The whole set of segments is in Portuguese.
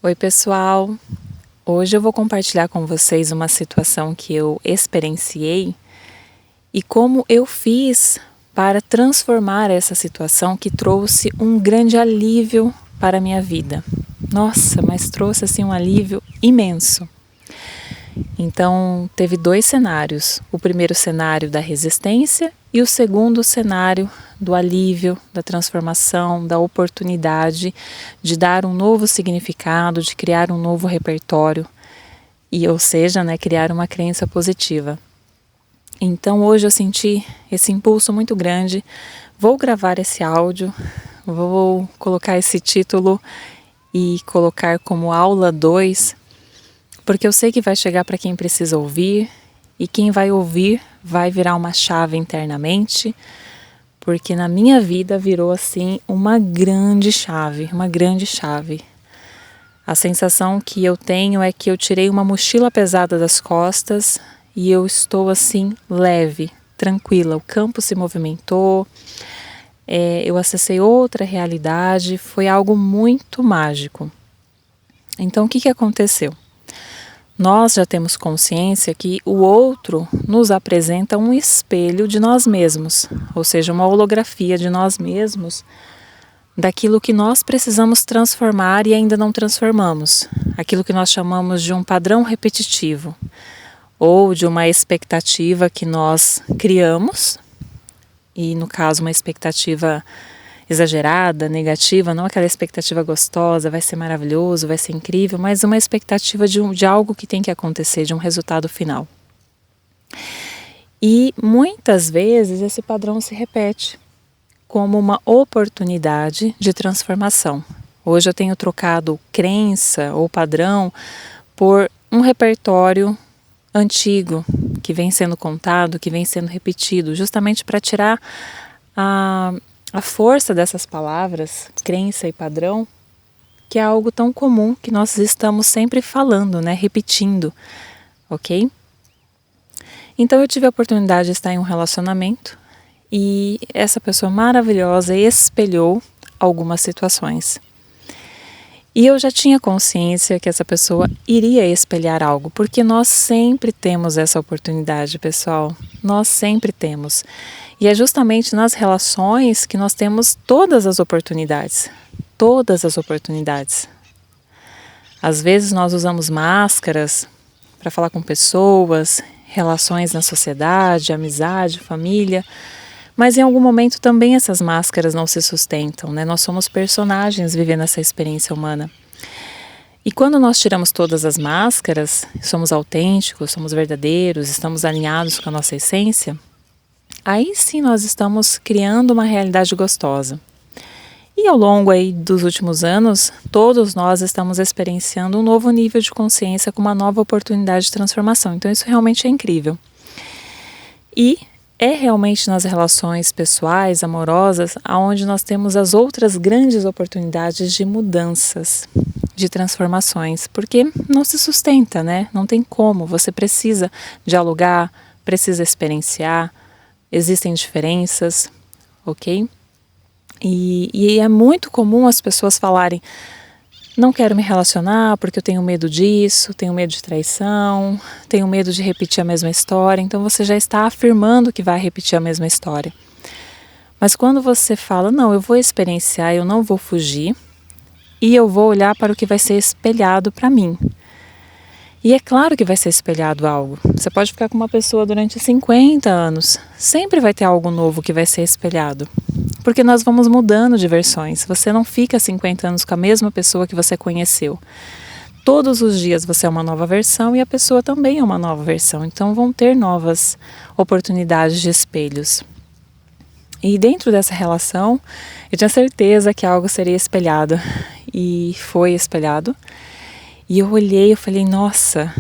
Oi, pessoal! Hoje eu vou compartilhar com vocês uma situação que eu experienciei e como eu fiz para transformar essa situação que trouxe um grande alívio para a minha vida. Nossa, mas trouxe assim um alívio imenso. Então, teve 2 cenários. O primeiro cenário da resistência e o segundo cenário do alívio, da transformação, da oportunidade de dar um novo significado, de criar um novo repertório e, ou seja, criar uma crença positiva. Então, hoje eu senti esse impulso muito grande. Vou gravar esse áudio, vou colocar esse título e colocar como aula 2, porque eu sei que vai chegar para quem precisa ouvir e quem vai ouvir vai virar uma chave internamente, porque na minha vida virou assim uma grande chave, uma grande chave. A sensação que eu tenho é que eu tirei uma mochila pesada das costas e eu estou assim leve, tranquila. O campo se movimentou, eu acessei outra realidade, foi algo muito mágico. Então o que aconteceu? Nós já temos consciência que o outro nos apresenta um espelho de nós mesmos, ou seja, uma holografia de nós mesmos, daquilo que nós precisamos transformar e ainda não transformamos, aquilo que nós chamamos de um padrão repetitivo, ou de uma expectativa que nós criamos, e no caso uma expectativa exagerada, negativa, não aquela expectativa gostosa, vai ser maravilhoso, vai ser incrível, mas uma expectativa de algo que tem que acontecer, de um resultado final. E muitas vezes esse padrão se repete como uma oportunidade de transformação. Hoje eu tenho trocado crença ou padrão por um repertório antigo que vem sendo contado, que vem sendo repetido, justamente para tirar a força dessas palavras, crença e padrão, que é algo tão comum que nós estamos sempre falando, repetindo, ok? Então eu tive a oportunidade de estar em um relacionamento e essa pessoa maravilhosa espelhou algumas situações. E eu já tinha consciência que essa pessoa iria espelhar algo, porque nós sempre temos essa oportunidade, pessoal. Nós sempre temos. E é justamente nas relações que nós temos todas as oportunidades. Todas as oportunidades. Às vezes nós usamos máscaras para falar com pessoas, relações na sociedade, amizade, família. Mas em algum momento também essas máscaras não se sustentam, Nós somos personagens vivendo essa experiência humana. E quando nós tiramos todas as máscaras, somos autênticos, somos verdadeiros, estamos alinhados com a nossa essência, aí sim nós estamos criando uma realidade gostosa. E ao longo dos últimos anos, todos nós estamos experienciando um novo nível de consciência com uma nova oportunidade de transformação. Então isso realmente é incrível. E é realmente nas relações pessoais, amorosas, aonde nós temos as outras grandes oportunidades de mudanças, de transformações, porque não se sustenta, Não tem como, você precisa dialogar, precisa experienciar, existem diferenças, ok? E é muito comum as pessoas falarem: não quero me relacionar porque eu tenho medo disso, tenho medo de traição, tenho medo de repetir a mesma história. Então você já está afirmando que vai repetir a mesma história. Mas quando você fala: não, eu vou experienciar, eu não vou fugir e eu vou olhar para o que vai ser espelhado para mim. E é claro que vai ser espelhado algo. Você pode ficar com uma pessoa durante 50 anos, sempre vai ter algo novo que vai ser espelhado. Porque nós vamos mudando de versões. Você não fica 50 anos com a mesma pessoa que você conheceu. Todos os dias você é uma nova versão e a pessoa também é uma nova versão. Então vão ter novas oportunidades de espelhos. E dentro dessa relação, eu tinha certeza que algo seria espelhado. E foi espelhado. E eu olhei e falei: nossa,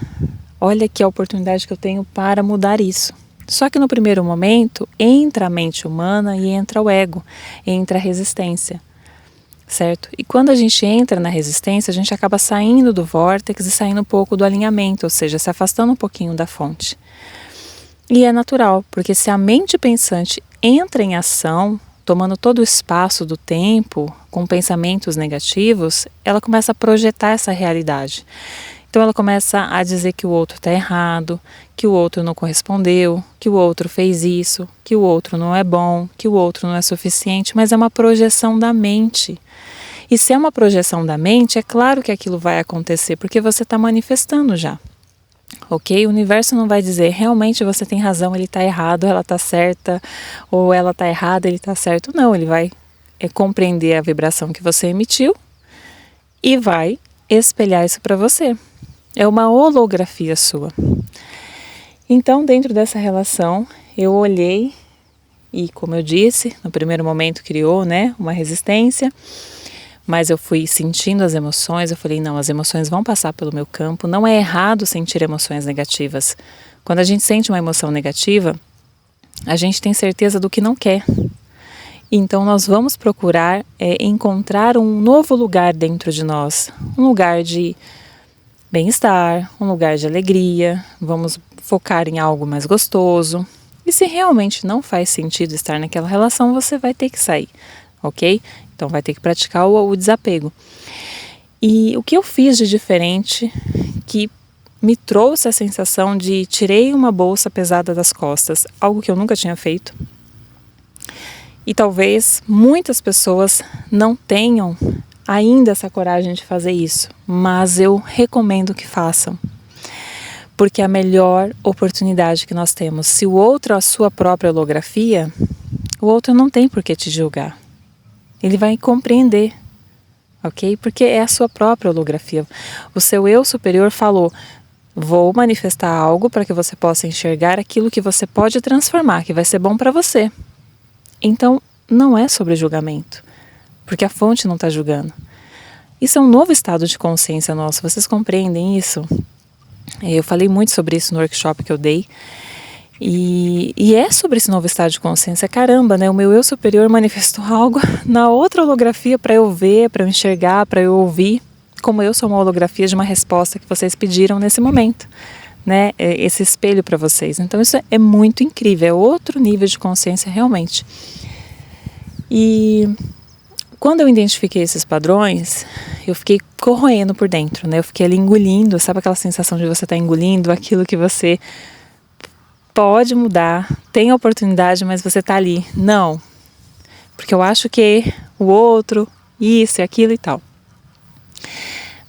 olha aqui a oportunidade que eu tenho para mudar isso. Só que no primeiro momento entra a mente humana e entra o ego, entra a resistência, certo? E quando a gente entra na resistência, a gente acaba saindo do vórtice e saindo um pouco do alinhamento, ou seja, se afastando um pouquinho da fonte. E é natural, porque se a mente pensante entra em ação, tomando todo o espaço do tempo, com pensamentos negativos, ela começa a projetar essa realidade. Então ela começa a dizer que o outro está errado, que o outro não correspondeu, que o outro fez isso, que o outro não é bom, que o outro não é suficiente, mas é uma projeção da mente. E se é uma projeção da mente, é claro que aquilo vai acontecer, porque você está manifestando já. Ok? O universo não vai dizer, realmente você tem razão, ele está errado, ela está certa, ou ela está errada, ele está certo. Não, ele vai compreender a vibração que você emitiu e vai espelhar isso para você. É uma holografia sua. Então, dentro dessa relação, eu olhei e, como eu disse, no primeiro momento criou, né, uma resistência. Mas eu fui sentindo as emoções, eu falei, não, as emoções vão passar pelo meu campo, não é errado sentir emoções negativas. Quando a gente sente uma emoção negativa, a gente tem certeza do que não quer. Então nós vamos procurar encontrar um novo lugar dentro de nós, um lugar de bem-estar, um lugar de alegria, vamos focar em algo mais gostoso. E se realmente não faz sentido estar naquela relação, você vai ter que sair, ok? Então vai ter que praticar o desapego. E o que eu fiz de diferente que me trouxe a sensação de tirei uma bolsa pesada das costas, algo que eu nunca tinha feito. E talvez muitas pessoas não tenham ainda essa coragem de fazer isso, mas eu recomendo que façam. Porque é a melhor oportunidade que nós temos. Se o outro é a sua própria holografia, o outro não tem por que te julgar. Ele vai compreender, ok? Porque é a sua própria holografia. O seu eu superior falou, vou manifestar algo para que você possa enxergar aquilo que você pode transformar, que vai ser bom para você. Então, não é sobre julgamento, porque a fonte não está julgando. Isso é um novo estado de consciência nosso, vocês compreendem isso? Eu falei muito sobre isso no workshop que eu dei. E é sobre esse novo estado de consciência. Caramba, né? O meu eu superior manifestou algo na outra holografia para eu ver, para eu enxergar, para eu ouvir. Como eu sou uma holografia de uma resposta que vocês pediram nesse momento, né? Esse espelho para vocês. Então isso é muito incrível, é outro nível de consciência realmente. E quando eu identifiquei esses padrões, eu fiquei corroendo por dentro, né? Eu fiquei ali engolindo, sabe aquela sensação de você estar engolindo aquilo que você pode mudar, tem oportunidade, mas você está ali. Não, porque eu acho que o outro, isso e aquilo e tal.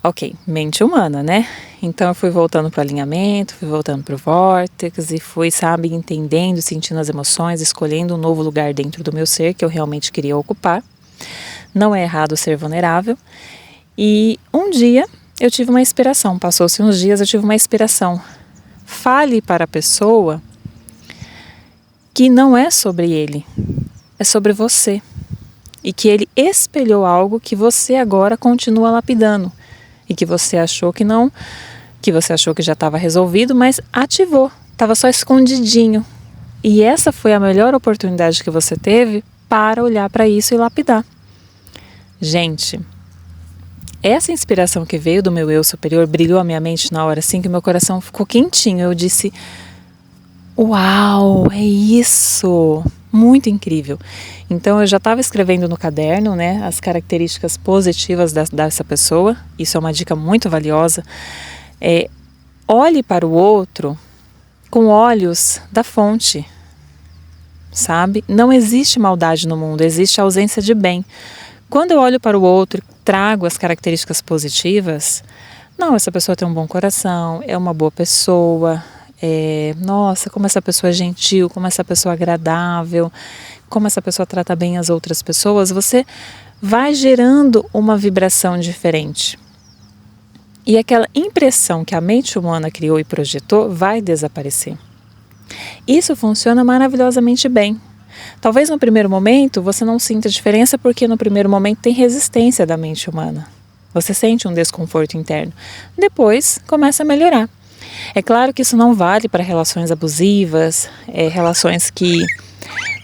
Ok, mente humana, né? Então eu fui voltando para o alinhamento, fui voltando para o vórtex e fui, sabe, entendendo, sentindo as emoções, escolhendo um novo lugar dentro do meu ser que eu realmente queria ocupar. Não é errado ser vulnerável. E um dia eu tive uma inspiração, passou-se uns dias, eu tive uma inspiração. Fale para a pessoa que não é sobre ele, é sobre você. E que ele espelhou algo que você agora continua lapidando. E que você achou que não, que você achou que já estava resolvido, mas ativou, estava só escondidinho. E essa foi a melhor oportunidade que você teve para olhar para isso e lapidar. Gente, essa inspiração que veio do meu eu superior brilhou a minha mente na hora, assim que meu coração ficou quentinho. Eu disse, uau, é isso! Muito incrível. Então eu já estava escrevendo no caderno, né, as características positivas dessa pessoa. Isso é uma dica muito valiosa. Olhe para o outro com olhos da fonte, sabe? Não existe maldade no mundo, existe ausência de bem. Quando eu olho para o outro e trago as características positivas, não, essa pessoa tem um bom coração, é uma boa pessoa, nossa, como essa pessoa é gentil, como essa pessoa é agradável, como essa pessoa trata bem as outras pessoas, você vai gerando uma vibração diferente. E aquela impressão que a mente humana criou e projetou vai desaparecer. Isso funciona maravilhosamente bem. Talvez no primeiro momento você não sinta diferença porque no primeiro momento tem resistência da mente humana. Você sente um desconforto interno. Depois começa a melhorar. É claro que isso não vale para relações abusivas, relações que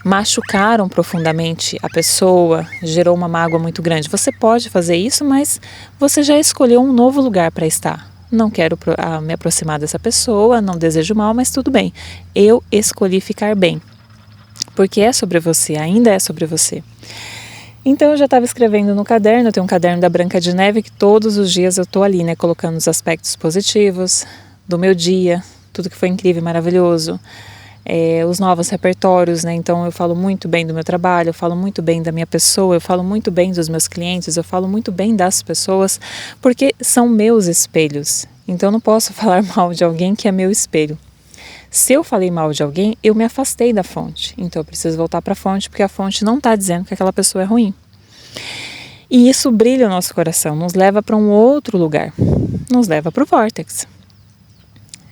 machucaram profundamente a pessoa, gerou uma mágoa muito grande. Você pode fazer isso, mas você já escolheu um novo lugar para estar. Não quero me aproximar dessa pessoa, não desejo mal, mas tudo bem. Eu escolhi ficar bem. porque é sobre você, ainda é sobre você. Então eu já estava escrevendo no caderno, eu tenho um caderno da Branca de Neve que todos os dias eu estou ali, né, colocando os aspectos positivos do meu dia, tudo que foi incrível e maravilhoso, os novos repertórios, né, então eu falo muito bem do meu trabalho, eu falo muito bem da minha pessoa, eu falo muito bem dos meus clientes, eu falo muito bem das pessoas, porque são meus espelhos, então eu não posso falar mal de alguém que é meu espelho. Se eu falei mal de alguém, eu me afastei da fonte. Então eu preciso voltar para a fonte, porque a fonte não está dizendo que aquela pessoa é ruim. E isso brilha o nosso coração, nos leva para um outro lugar. Nos leva para o Vortex.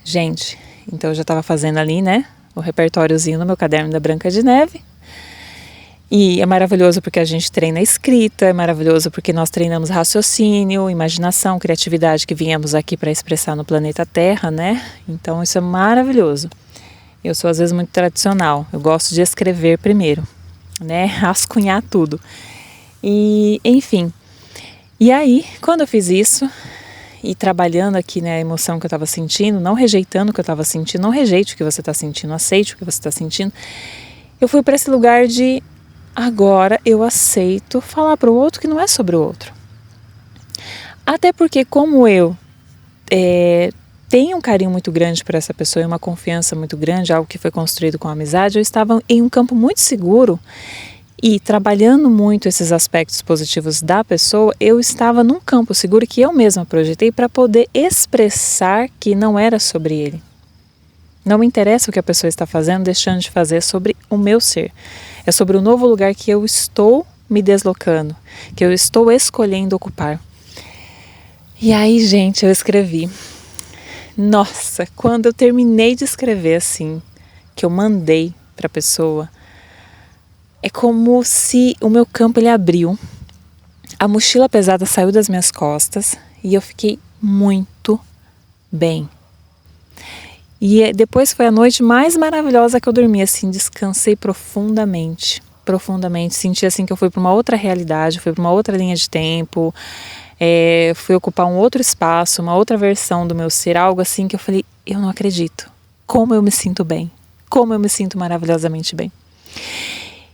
Gente, então eu já estava fazendo ali, né, o repertóriozinho no meu caderno da Branca de Neve. E é maravilhoso porque a gente treina a escrita, é maravilhoso porque nós treinamos raciocínio, imaginação, criatividade que viemos aqui para expressar no planeta Terra, né? Então isso é maravilhoso. Eu sou às vezes muito tradicional, eu gosto de escrever primeiro, né? Rascunhar tudo. E enfim, e aí quando eu fiz isso e trabalhando aqui, né, a emoção que eu estava sentindo, não rejeitando o que eu estava sentindo, não rejeite o que você está sentindo, aceite o que você está sentindo, eu fui para esse lugar de agora eu aceito falar para o outro que não é sobre o outro. Até porque como eu tenho um carinho muito grande por essa pessoa e uma confiança muito grande, algo que foi construído com amizade, eu estava em um campo muito seguro e trabalhando muito esses aspectos positivos da pessoa, eu estava num campo seguro que eu mesma projetei para poder expressar que não era sobre ele. Não me interessa o que a pessoa está fazendo, deixando de fazer, é sobre o meu ser. É sobre o novo lugar que eu estou me deslocando, que eu estou escolhendo ocupar. E aí, gente, eu escrevi. Nossa, quando eu terminei de escrever assim, que eu mandei para a pessoa, é como se o meu campo ele abriu. A mochila pesada saiu das minhas costas e eu fiquei muito bem. E depois foi a noite mais maravilhosa que eu dormi, assim, descansei profundamente, senti assim que eu fui para uma outra realidade, fui para uma outra linha de tempo, fui ocupar um outro espaço, uma outra versão do meu ser, algo assim que eu falei, eu não acredito, como eu me sinto bem, como eu me sinto maravilhosamente bem.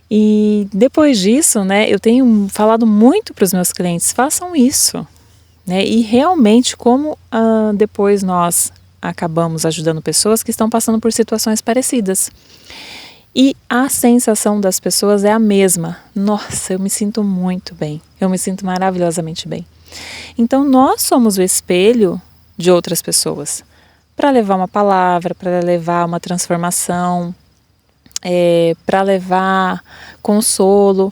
E depois disso, né, eu tenho falado muito para os meus clientes, façam isso, né, e realmente como depois nós acabamos ajudando pessoas que estão passando por situações parecidas. E a sensação das pessoas é a mesma. Nossa, eu me sinto muito bem. Eu me sinto maravilhosamente bem. Então, nós somos o espelho de outras pessoas. Para levar uma palavra, para levar uma transformação, para levar consolo.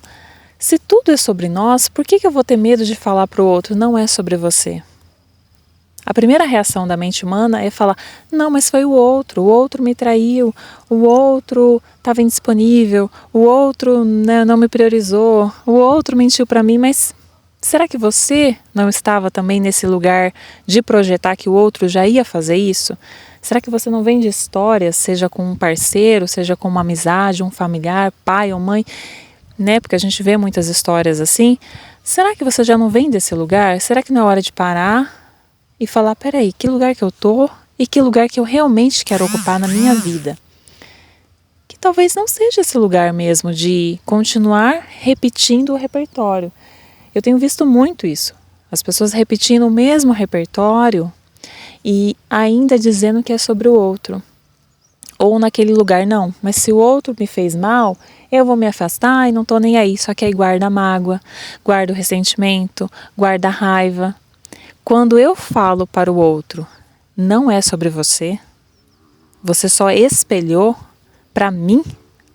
Se tudo é sobre nós, por que eu vou ter medo de falar para o outro? Não é sobre você. A primeira reação da mente humana é falar, não, mas foi o outro me traiu, o outro estava indisponível, o outro, né, não me priorizou, o outro mentiu para mim, mas será que você não estava também nesse lugar de projetar que o outro já ia fazer isso? Será que você não vem de histórias, seja com um parceiro, seja com uma amizade, um familiar, pai ou mãe, né? Porque a gente vê muitas histórias assim. Será que você já não vem desse lugar? Será que não é hora de parar e falar, peraí, que lugar que eu tô e que lugar que eu realmente quero ocupar na minha vida? Que talvez não seja esse lugar mesmo de continuar repetindo o repertório. Eu tenho visto muito isso. As pessoas repetindo o mesmo repertório e ainda dizendo que é sobre o outro. Ou naquele lugar, não, mas se o outro me fez mal, eu vou me afastar e não tô nem aí. Só que aí guarda a mágoa, guarda o ressentimento, guarda a raiva. Quando eu falo para o outro, não é sobre você, você só espelhou para mim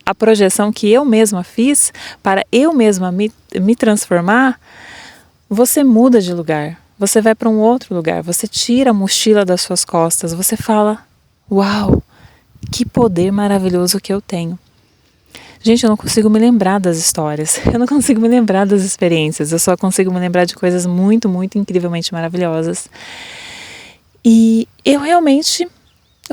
a projeção que eu mesma fiz para eu mesma me transformar, você muda de lugar, você vai para um outro lugar, você tira a mochila das suas costas, você fala, uau, que poder maravilhoso que eu tenho. Gente, eu não consigo me lembrar das histórias, eu não consigo me lembrar das experiências, eu só consigo me lembrar de coisas muito, muito incrivelmente maravilhosas. E eu realmente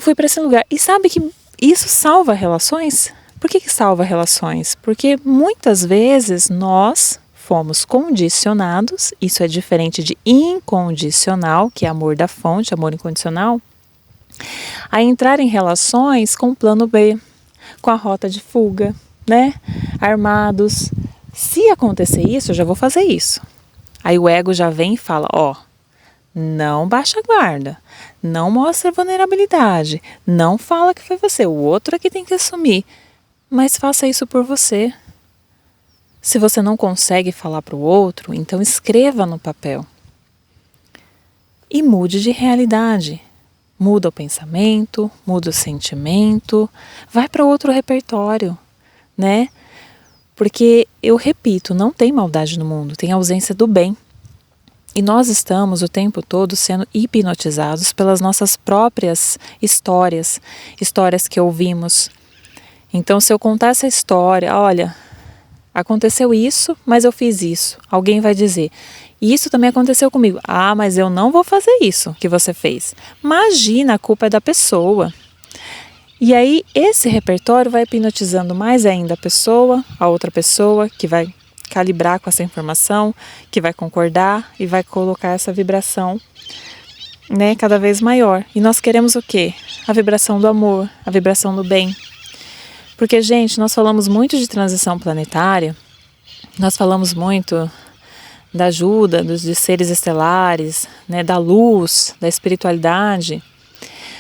fui para esse lugar. E sabe que isso salva relações? Por que salva relações? Porque muitas vezes nós fomos condicionados, isso é diferente de incondicional, que é amor da fonte, amor incondicional, a entrar em relações com o plano B, com a rota de fuga. né, armados. Se acontecer isso, eu já vou fazer isso. Aí o ego já vem e fala, ó, não baixa a guarda, não mostra vulnerabilidade, não fala que foi você, o outro é que tem que assumir, mas faça isso por você. Se você não consegue falar para o outro, então escreva no papel. E mude de realidade. Muda o pensamento, muda o sentimento, vai para outro repertório, né? Porque, eu repito, não tem maldade no mundo, tem ausência do bem. E nós estamos o tempo todo sendo hipnotizados pelas nossas próprias histórias que ouvimos. Então, se eu contar essa história, olha, aconteceu isso, mas eu fiz isso. Alguém vai dizer, isso também aconteceu comigo. Ah, mas eu não vou fazer isso que você fez. Imagina, a culpa é da pessoa. E aí, esse repertório vai hipnotizando mais ainda a outra pessoa, que vai calibrar com essa informação, que vai concordar e vai colocar essa vibração, né, cada vez maior. E nós queremos o quê? A vibração do amor, a vibração do bem. Porque, gente, nós falamos muito de transição planetária, nós falamos muito da ajuda de seres estelares, né, da luz, da espiritualidade.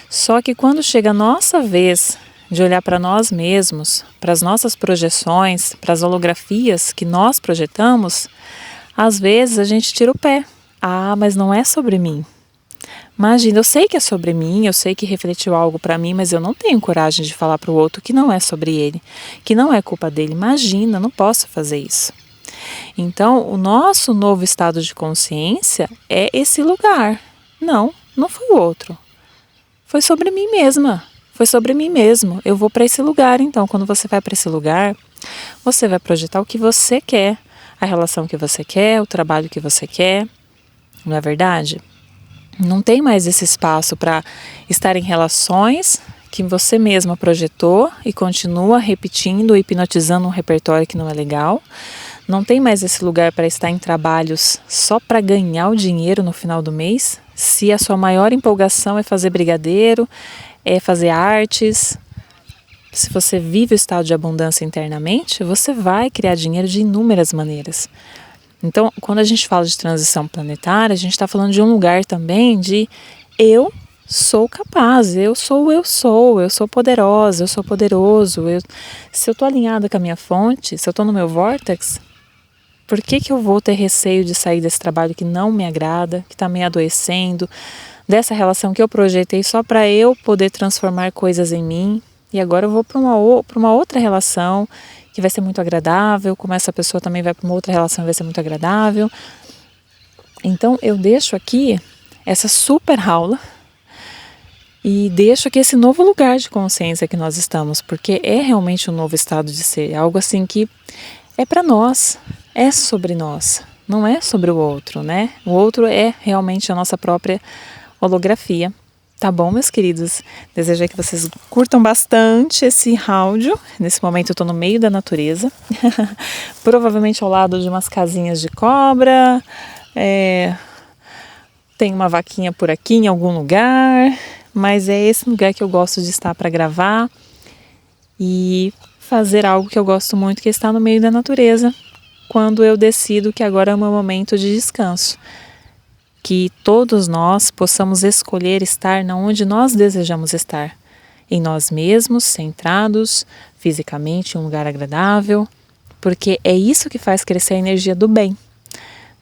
Só que quando chega a nossa vez de olhar para nós mesmos, para as nossas projeções, para as holografias que nós projetamos, às vezes a gente tira o pé. Ah, mas não é sobre mim. Imagina, eu sei que é sobre mim, eu sei que refletiu algo para mim, mas eu não tenho coragem de falar para o outro que não é sobre ele, que não é culpa dele. Imagina, não posso fazer isso. Então, o nosso novo estado de consciência é esse lugar. Não foi o outro. Foi sobre mim mesma. Foi sobre mim mesmo. Eu vou para esse lugar, então. Quando você vai para esse lugar, você vai projetar o que você quer, a relação que você quer, o trabalho que você quer. Não é verdade? Não tem mais esse espaço para estar em relações que você mesma projetou e continua repetindo, hipnotizando um repertório que não é legal. Não tem mais esse lugar para estar em trabalhos só para ganhar o dinheiro no final do mês. Se a sua maior empolgação é fazer brigadeiro, é fazer artes, se você vive o estado de abundância internamente, você vai criar dinheiro de inúmeras maneiras. Então, quando a gente fala de transição planetária, a gente está falando de um lugar também de eu sou capaz, eu sou poderosa, eu sou poderoso. Se eu estou alinhada com a minha fonte, se eu estou no meu vórtex, por que eu vou ter receio de sair desse trabalho que não me agrada, que está me adoecendo, dessa relação que eu projetei só para eu poder transformar coisas em mim, e agora eu vou para uma outra relação que vai ser muito agradável, como essa pessoa também vai para uma outra relação e vai ser muito agradável. Então eu deixo aqui essa super aula e deixo aqui esse novo lugar de consciência que nós estamos, porque é realmente um novo estado de ser, algo assim que é para nós, é sobre nós, não é sobre o outro, né? O outro é realmente a nossa própria holografia. Tá bom, meus queridos? Desejo que vocês curtam bastante esse áudio. Nesse momento eu estou no meio da natureza, provavelmente ao lado de umas casinhas de cobra, tem uma vaquinha por aqui em algum lugar, mas é esse lugar que eu gosto de estar para gravar e fazer algo que eu gosto muito, que é estar no meio da natureza, quando eu decido que agora é o meu momento de descanso. Que todos nós possamos escolher estar onde nós desejamos estar, em nós mesmos, centrados, fisicamente, em um lugar agradável, porque é isso que faz crescer a energia do bem.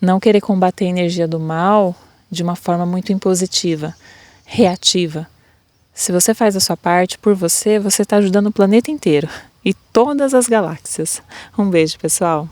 Não querer combater a energia do mal de uma forma muito impositiva, reativa. Se você faz a sua parte por você, você está ajudando o planeta inteiro e todas as galáxias. Um beijo, pessoal!